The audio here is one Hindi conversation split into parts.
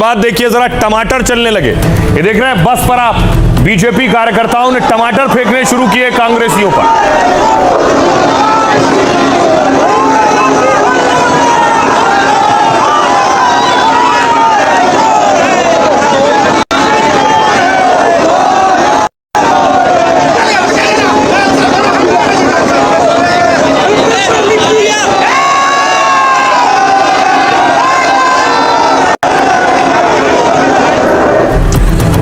बाद देखिए जरा टमाटर चलने लगे। ये देख रहे हैं बस पर आप बीजेपी कार्यकर्ताओं ने टमाटर फेंकने शुरू किए कांग्रेसियों पर।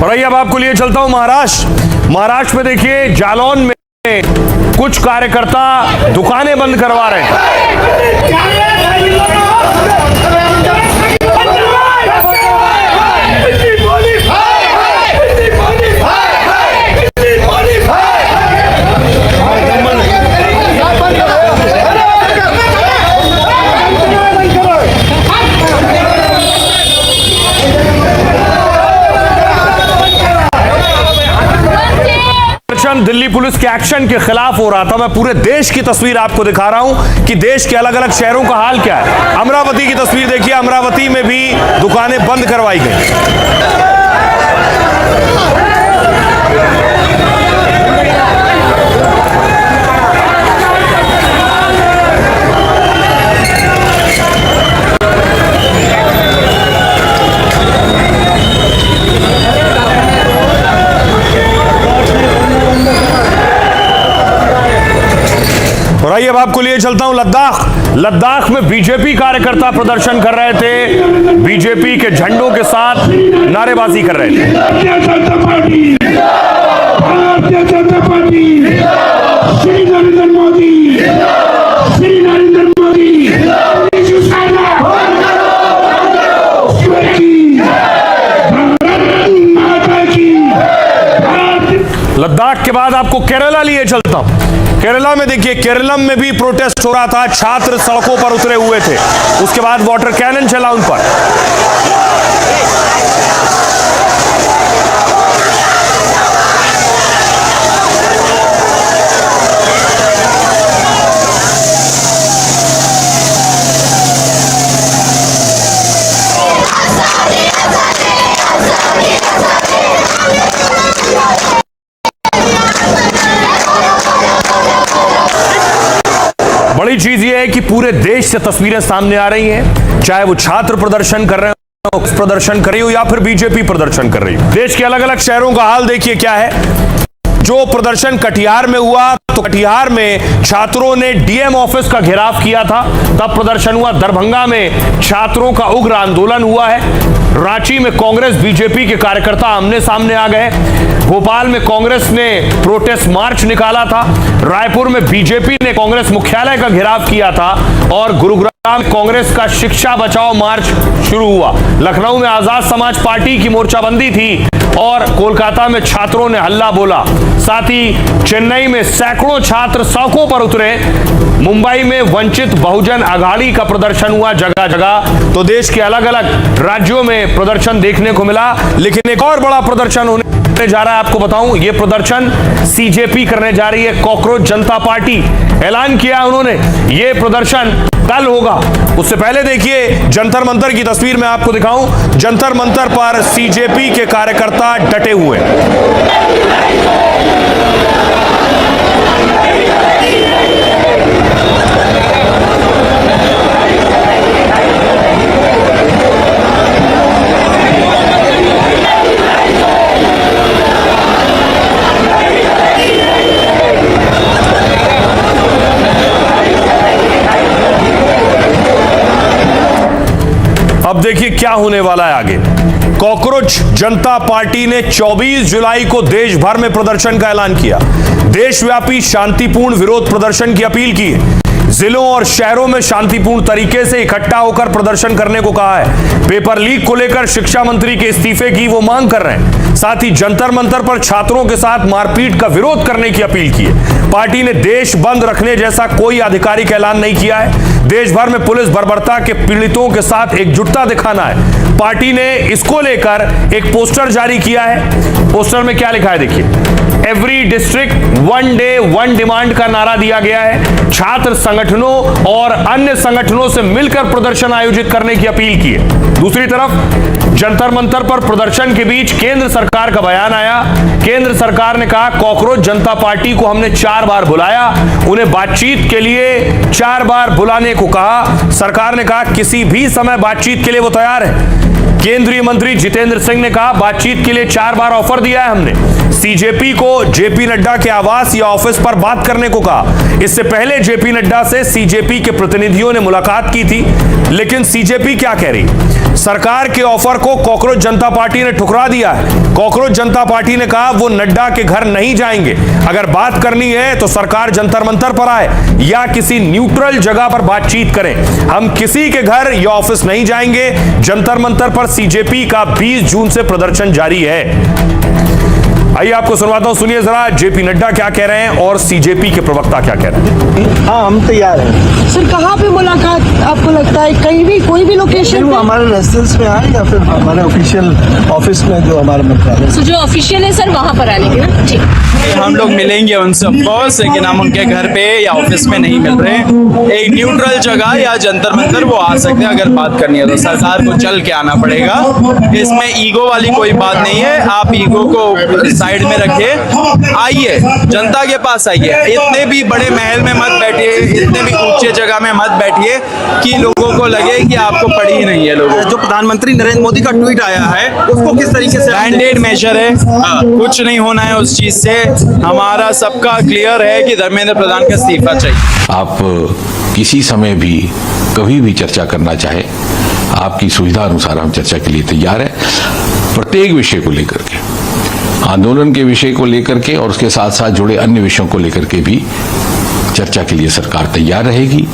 और अब आपको लिए चलता हूं महाराष्ट्र में देखिए जालौन में कुछ कार्यकर्ता दुकानें बंद करवा रहे हैं। दिल्ली पुलिस के एक्शन के खिलाफ हो रहा था। मैं पूरे देश की तस्वीर आपको दिखा रहा हूं कि देश के अलग अलग शहरों का हाल क्या है। अमरावती की तस्वीर देखिए, अमरावती में भी दुकानें बंद करवाई गई। और आइए अब आपको लिए चलता हूं लद्दाख में बीजेपी कार्यकर्ता प्रदर्शन कर रहे थे, बीजेपी के झंडों के साथ नारेबाजी कर रहे थे। भारतीय जनता पार्टी, श्री नरेंद्र मोदी, श्री नरेंद्र मोदी, लद्दाख के बाद आपको केरला लिए चलता हूं। केरला में देखिए, केरलम में भी प्रोटेस्ट हो रहा था, छात्र सड़कों पर उतरे हुए थे, उसके बाद वाटर कैनन चला उन पर। बड़ी चीज यह है कि पूरे देश से तस्वीरें सामने आ रही हैं, चाहे वो छात्र प्रदर्शन कर रहे हो, प्रदर्शन कर रही हो या फिर बीजेपी प्रदर्शन कर रही हो। देश के अलग अलग शहरों का हाल देखिए क्या है। जो प्रदर्शन कटिहार में हुआ, तो कटिहार में छात्रों ने डीएम ऑफिस का घेराव किया था, तब प्रदर्शन हुआ। दरभंगा में छात्रों का उग्र आंदोलन हुआ है। रांची में कांग्रेस बीजेपी के कार्यकर्ता आमने सामने आ गए। भोपाल में कांग्रेस ने प्रोटेस्ट मार्च निकाला था। रायपुर में बीजेपी ने कांग्रेस मुख्यालय का घेराव किया था और गुरुग्राम में कांग्रेस का शिक्षा बचाओ मार्च शुरू हुआ। लखनऊ में आजाद समाज पार्टी की मोर्चाबंदी थी और कोलकाता में छात्रों ने हल्ला बोला। साथ ही चेन्नई में सैकड़ों छात्र सड़कों पर उतरे। मुंबई में वंचित बहुजन आघाड़ी का प्रदर्शन हुआ जगह जगह। तो देश के अलग अलग राज्यों में प्रदर्शन देखने को मिला। लेकिन एक और बड़ा प्रदर्शन होने जा रहा है, आपको बताऊं, यह प्रदर्शन सीजेपी करने जा रही है, कॉकरोच जनता पार्टी। ऐलान किया उन्होंने, यह प्रदर्शन कल होगा। उससे पहले देखिए जंतर मंतर की तस्वीर मैं आपको दिखाऊं। जंतर मंतर पर सीजेपी के कार्यकर्ता डटे हुए। अब देखिए क्या होने वाला है आगे। कॉकरोच जनता पार्टी ने 24 जुलाई को देश भर में प्रदर्शन का ऐलान किया। देशव्यापी शांतिपूर्ण विरोध प्रदर्शन की अपील की है। जिलों और शहरों में शांतिपूर्ण तरीके से इकट्ठा होकर प्रदर्शन करने को कहा है। पेपर लीक को लेकर शिक्षा मंत्री के इस्तीफे की वो मांग कर रहे हैं। साथ ही जंतर मंतर पर छात्रों के साथ मारपीट का विरोध करने की अपील की है। पार्टी ने देश बंद रखने जैसा कोई आधिकारिक ऐलान नहीं किया है। देश भर में पुलिस बर्बरता के पीड़ितों के साथ एकजुटता दिखाना है। पार्टी ने इसको लेकर एक पोस्टर जारी किया है। पोस्टर में क्या लिखा है देखिए, every district one day one demand का नारा दिया गया है। छात्र संगठनों और अन्य संगठनों से मिलकर प्रदर्शन आयोजित करने की अपील की है। दूसरी तरफ जंतर मंतर पर प्रदर्शन के बीच केंद्र सरकार का बयान आया। केंद्र सरकार ने कहा कॉकरोच जनता पार्टी को हमने 4 बार बुलाया, उन्हें बातचीत के लिए 4 बार बुलाने को कहा। सरकार ने कहा किसी भी समय बातचीत के लिए वो तैयार है। केंद्रीय मंत्री जितेंद्र सिंह ने कहा बातचीत के लिए 4 बार ऑफर दिया है हमने। सीजेपी को जेपी नड्डा के आवास या ऑफिस पर बात करने को कहा। इससे पहले जेपी नड्डा से सीजेपी के प्रतिनिधियों ने मुलाकात की थी, लेकिन सीजेपी क्या कह रही? सरकार के ऑफर को कॉकरोच जनता पार्टी ने ठुकरा दिया है। कॉकरोच जनता पार्टी ने कहा वो नड्डा के घर नहीं जाएंगे, अगर बात करनी है तो सरकार जंतर मंतर पर आए या किसी न्यूट्रल जगह पर बातचीत करें। हम किसी के घर या ऑफिस नहीं जाएंगे। जंतर मंतर पर सीजेपी का 20 जून से प्रदर्शन जारी है। आइए आपको सुनवाता हूं, सुनिए जरा जेपी नड्डा क्या कह रहे हैं और सीजेपी के प्रवक्ता क्या कह रहे हैं। हाँ, हम तैयार हैं। सर कहाँ पे मुलाकात आपको लगता है? कहीं भी कोई भी लोकेशन वो हमारे रेजिडेंस में आए या फिर हमारे ऑफिशियल ऑफिस में जो हमारा मंत्रालय तो जो ऑफिशियल है सर वहाँ पर आने के ना ठीक। हम लोग मिलेंगे उनसे ऑफकोर्स, लेकिन हम उनके घर पे या ऑफिस में नहीं मिल रहे। एक न्यूट्रल जगह या जंतर मंतर वो आ सकते हैं, अगर बात करनी है तो सरकार को चल के आना पड़ेगा। इसमें ईगो वाली कोई बात नहीं है, आप ईगो को साइड में रखिए, आइए जनता के पास आइए। इतने भी बड़े महल में मत बैठिए, इतने भी ऊंचे जगह में मत बैठिए कि लोगों को लगे कि आपको पड़ी ही नहीं है। लोगों जो प्रधानमंत्री नरेंद्र मोदी का ट्वीट आया है उसको किस तरीके से बैंडेड मेजर है, कुछ नहीं होना है उस चीज से। हमारा सबका क्लियर है कि धर्मेंद्र प्रधान का इस्तीफा चाहिए। आप किसी समय भी कभी भी चर्चा करना चाहे, आपकी सुविधा अनुसार हम चर्चा के लिए तैयार है। प्रत्येक विषय को लेकर के, आंदोलन के विषय को लेकर के और उसके साथ साथ जुड़े अन्य विषयों को लेकर के भी चर्चा के लिए सरकार तैयार रहेगी।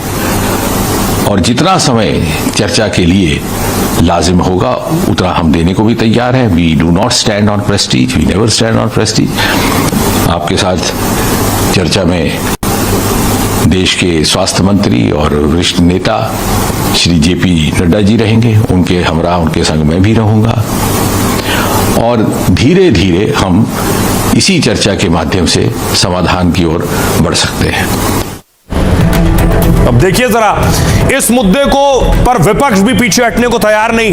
और जितना समय चर्चा के लिए लाजिम होगा उतना हम देने को भी तैयार है। We do not stand on prestige, we never stand on prestige. आपके साथ चर्चा में देश के स्वास्थ्य मंत्री और वरिष्ठ नेता श्री जेपी नड्डा जी रहेंगे, उनके हमरा उनके संग मैं भी रहूंगा। और धीरे धीरे हम इसी चर्चा के माध्यम से समाधान की ओर बढ़ सकते हैं। अब देखिए जरा, इस मुद्दे को पर विपक्ष भी पीछे हटने को तैयार नहीं।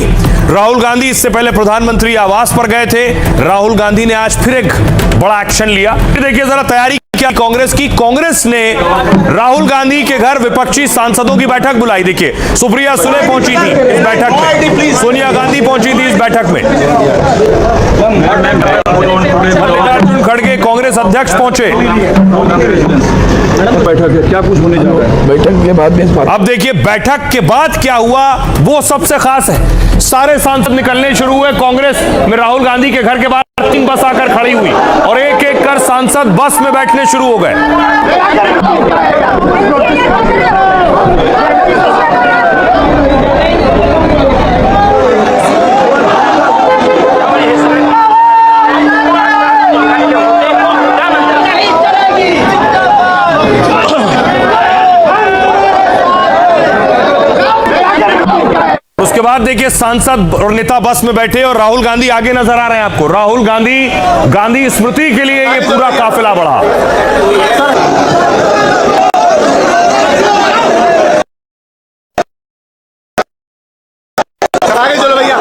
राहुल गांधी इससे पहले प्रधानमंत्री आवास पर गए थे। राहुल गांधी ने आज फिर एक बड़ा एक्शन लिया। देखिए जरा तैयारी क्या कांग्रेस की। कांग्रेस ने राहुल गांधी के घर विपक्षी सांसदों की बैठक बुलाई। देखिए सुप्रिया सुले पहुंची थी इस बैठक में, सोनिया गांधी पहुंची थी इस बैठक में, मल्लिकार्जुन खड़गे कांग्रेस अध्यक्ष पहुंचे। बैठक है, क्या कुछ होने जा रहा है बैठक के बाद में? अब देखिए बैठक के बाद क्या हुआ वो सबसे खास है। सारे सांसद निकलने शुरू हुए। कांग्रेस में राहुल गांधी के घर के बाहर 3 बस आकर खड़ी हुई और एक एक कर सांसद बस में बैठने शुरू हो गए। उसके बाद देखिए सांसद और नेता बस में बैठे और राहुल गांधी आगे नजर आ रहे हैं आपको। राहुल गांधी स्मृति के लिए ये पूरा काफिला बढ़ा। आगे चलो भैया।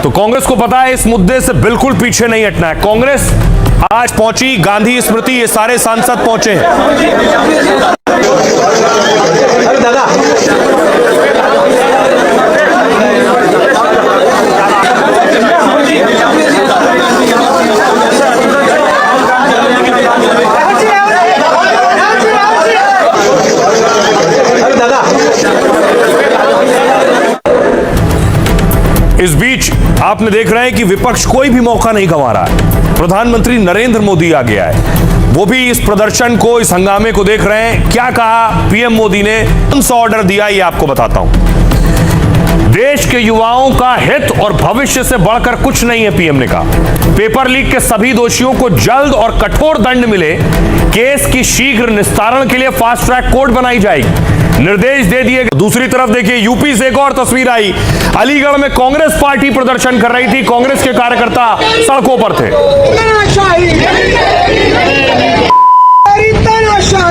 तो कांग्रेस को पता है इस मुद्दे से बिल्कुल पीछे नहीं हटना है। कांग्रेस आज पहुंची, गांधी स्मृति ये सारे सांसद पहुंचे हैं। इस बीच आपने देख रहे हैं कि विपक्ष कोई भी मौका नहीं गंवा रहा है। प्रधानमंत्री नरेंद्र मोदी आ गया है, वो भी इस प्रदर्शन को, इस हंगामे को देख रहे हैं। क्या कहा पीएम मोदी ने, कौन सा ऑर्डर दिया, ये आपको बताता हूं। देश के युवाओं का हित और भविष्य से बढ़कर कुछ नहीं है, पीएम ने कहा। पेपर लीक के सभी दोषियों को जल्द और कठोर दंड मिले। केस की शीघ्र निस्तारण के लिए फास्ट ट्रैक कोर्ट बनाई जाएगी, निर्देश दे दिए। दूसरी तरफ देखिए यूपी से एक और तस्वीर आई। अलीगढ़ में कांग्रेस पार्टी प्रदर्शन कर रही थी, कांग्रेस के कार्यकर्ता सड़कों पर थे। आशा